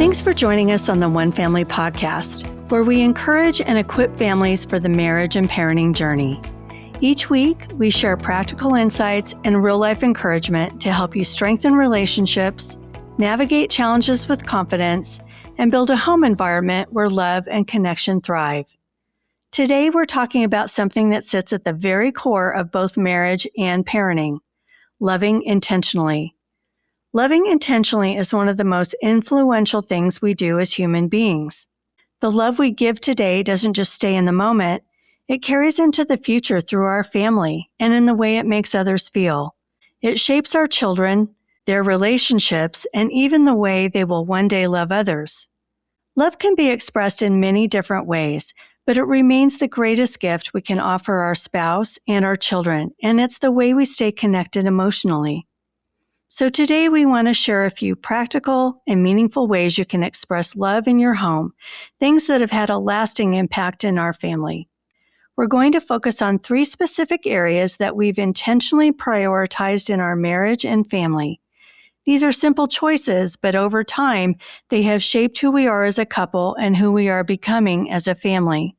Thanks for joining us on the One Family Podcast, where we encourage and equip families for the marriage and parenting journey. Each week, we share practical insights and real-life encouragement to help you strengthen relationships, navigate challenges with confidence, and build a home environment where love and connection thrive. Today, we're talking about something that sits at the very core of both marriage and parenting: loving intentionally. Loving intentionally is one of the most influential things we do as human beings. The love we give today doesn't just stay in the moment, it carries into the future through our family and in the way it makes others feel. It shapes our children, their relationships, and even the way they will one day love others. Love can be expressed in many different ways, but it remains the greatest gift we can offer our spouse and our children, and it's the way we stay connected emotionally. So today we want to share a few practical and meaningful ways you can express love in your home, things that have had a lasting impact in our family. We're going to focus on 3 specific areas that we've intentionally prioritized in our marriage and family. These are simple choices, but over time, they have shaped who we are as a couple and who we are becoming as a family.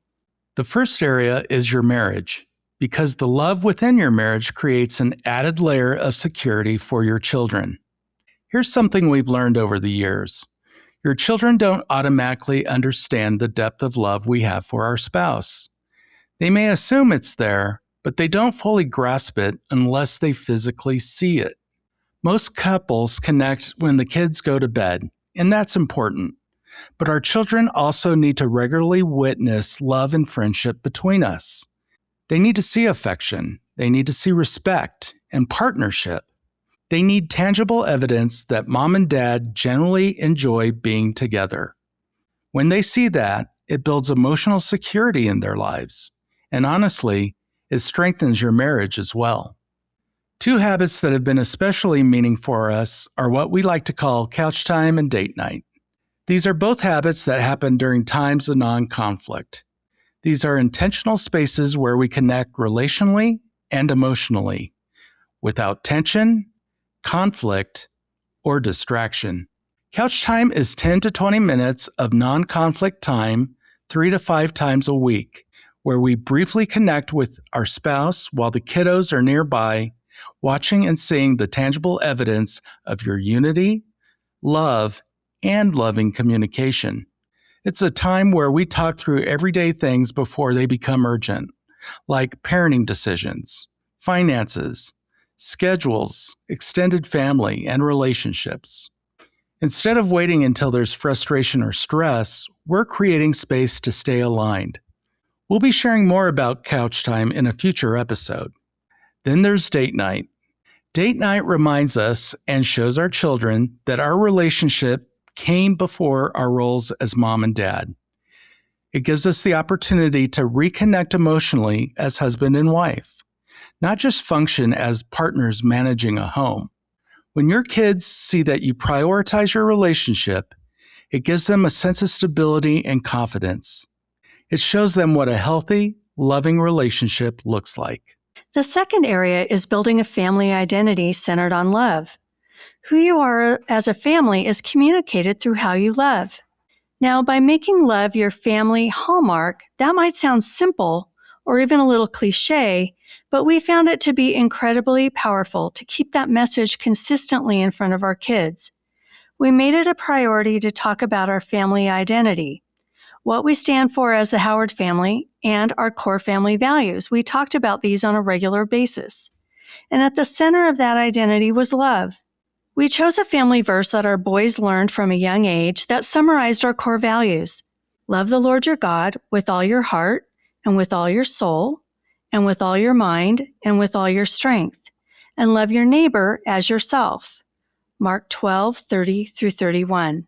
The first area is your marriage, because the love within your marriage creates an added layer of security for your children. Here's something we've learned over the years. Your children don't automatically understand the depth of love we have for our spouse. They may assume it's there, but they don't fully grasp it unless they physically see it. Most couples connect when the kids go to bed, and that's important. But our children also need to regularly witness love and friendship between us. They need to see affection, they need to see respect and partnership. They need tangible evidence that mom and dad generally enjoy being together. When they see that, it builds emotional security in their lives. And honestly, it strengthens your marriage as well. 2 habits that have been especially meaningful for us are what we like to call couch time and date night. These are both habits that happen during times of non-conflict. These are intentional spaces where we connect relationally and emotionally, without tension, conflict, or distraction. Couch time is 10 to 20 minutes of non-conflict time 3 to 5 times a week, where we briefly connect with our spouse while the kiddos are nearby, watching and seeing the tangible evidence of your unity, love, and loving communication. It's a time where we talk through everyday things before they become urgent, like parenting decisions, finances, schedules, extended family, and relationships. Instead of waiting until there's frustration or stress, we're creating space to stay aligned. We'll be sharing more about couch time in a future episode. Then there's date night. Date night reminds us and shows our children that our relationship came before our roles as mom and dad. It gives us the opportunity to reconnect emotionally as husband and wife, not just function as partners managing a home. When your kids see that you prioritize your relationship, it gives them a sense of stability and confidence. It shows them what a healthy, loving relationship looks like. The second area is building a family identity centered on love. Who you are as a family is communicated through how you love. Now, by making love your family hallmark, that might sound simple or even a little cliche, but we found it to be incredibly powerful to keep that message consistently in front of our kids. We made it a priority to talk about our family identity, what we stand for as the Howard family, and our core family values. We talked about these on a regular basis. And at the center of that identity was love. We chose a family verse that our boys learned from a young age that summarized our core values. Love the Lord your God with all your heart, and with all your soul, and with all your mind, and with all your strength. And love your neighbor as yourself. Mark 12:30-31.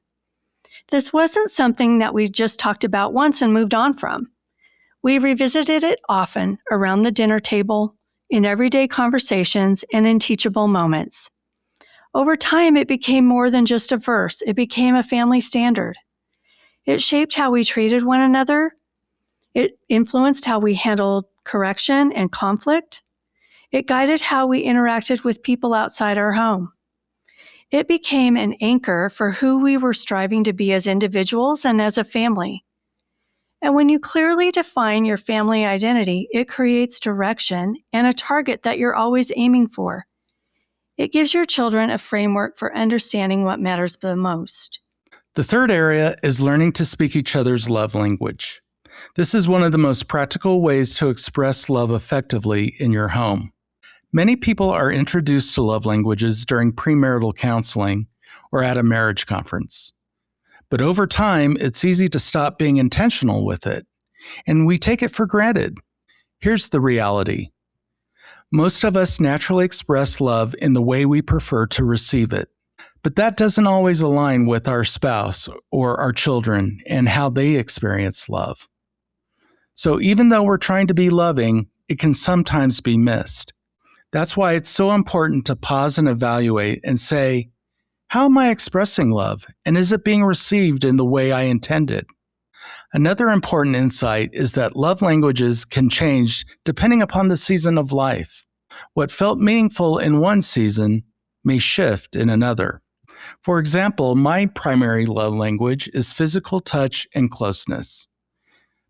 This wasn't something that we just talked about once and moved on from. We revisited it often around the dinner table, in everyday conversations, and in teachable moments. Over time, it became more than just a verse. It became a family standard. It shaped how we treated one another. It influenced how we handled correction and conflict. It guided how we interacted with people outside our home. It became an anchor for who we were striving to be as individuals and as a family. And when you clearly define your family identity, it creates direction and a target that you're always aiming for. It gives your children a framework for understanding what matters the most. The third area is learning to speak each other's love language. This is one of the most practical ways to express love effectively in your home. Many people are introduced to love languages during premarital counseling or at a marriage conference. But over time, it's easy to stop being intentional with it, and we take it for granted. Here's the reality. Most of us naturally express love in the way we prefer to receive it, but that doesn't always align with our spouse or our children and how they experience love. So even though we're trying to be loving, it can sometimes be missed. That's why it's so important to pause and evaluate and say, how am I expressing love, and is it being received in the way I intended? Another important insight is that love languages can change depending upon the season of life. What felt meaningful in one season may shift in another. For example, my primary love language is physical touch and closeness.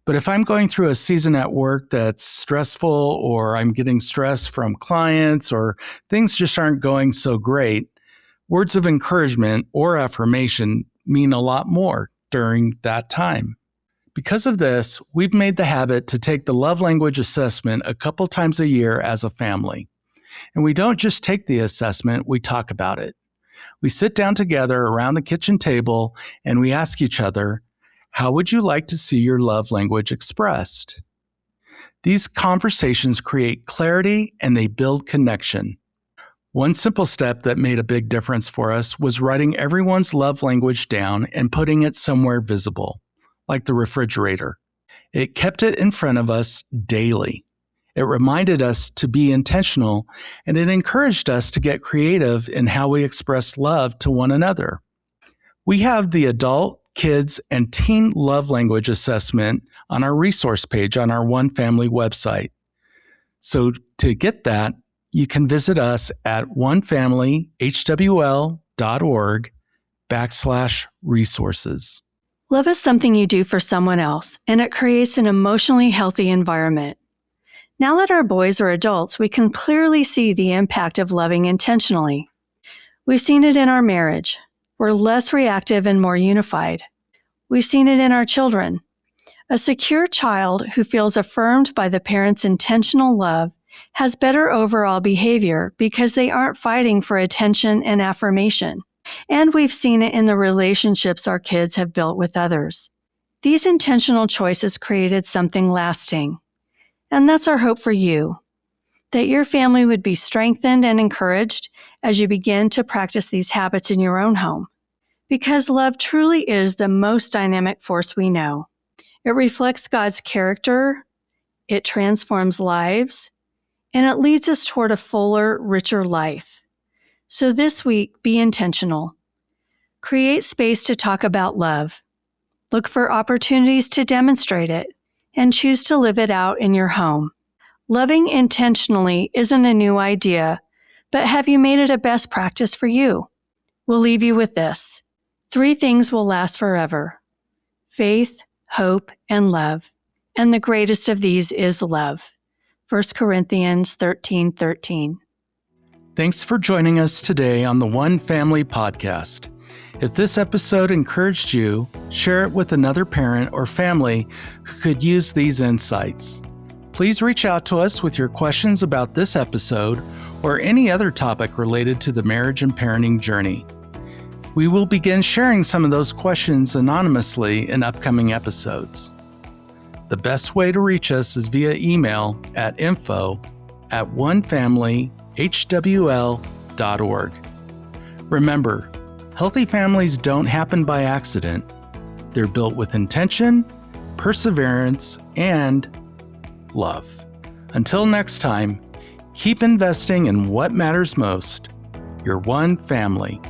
But if I'm going through a season at work that's stressful, or I'm getting stress from clients, or things just aren't going so great, words of encouragement or affirmation mean a lot more during that time. Because of this, we've made the habit to take the love language assessment a couple times a year as a family. And we don't just take the assessment, we talk about it. We sit down together around the kitchen table and we ask each other, how would you like to see your love language expressed? These conversations create clarity and they build connection. One simple step that made a big difference for us was writing everyone's love language down and putting it somewhere visible, like the refrigerator. It kept it in front of us daily. It reminded us to be intentional, and it encouraged us to get creative in how we express love to one another. We have the adult, kids, and teen love language assessment on our resource page on our One Family website. So to get that, you can visit us at onefamilyhwl.org/resources. Love is something you do for someone else, and it creates an emotionally healthy environment. Now that our boys are adults, we can clearly see the impact of loving intentionally. We've seen it in our marriage. We're less reactive and more unified. We've seen it in our children. A secure child who feels affirmed by the parent's intentional love has better overall behavior because they aren't fighting for attention and affirmation. And we've seen it in the relationships our kids have built with others. These intentional choices created something lasting. And that's our hope for you, that your family would be strengthened and encouraged as you begin to practice these habits in your own home. Because love truly is the most dynamic force we know. It reflects God's character, it transforms lives, and it leads us toward a fuller, richer life. So this week, be intentional. Create space to talk about love. Look for opportunities to demonstrate it, and choose to live it out in your home. Loving intentionally isn't a new idea, but have you made it a best practice for you? We'll leave you with this. 3 things will last forever: faith, hope, and love. And the greatest of these is love. 1 Corinthians 13:13. Thanks for joining us today on the One Family Podcast. If this episode encouraged you, share it with another parent or family who could use these insights. Please reach out to us with your questions about this episode or any other topic related to the marriage and parenting journey. We will begin sharing some of those questions anonymously in upcoming episodes. The best way to reach us is via email at info@onefamilyhwl.org. Remember, healthy families don't happen by accident. They're built with intention, perseverance, and love. Until next time, keep investing in what matters most, your one family.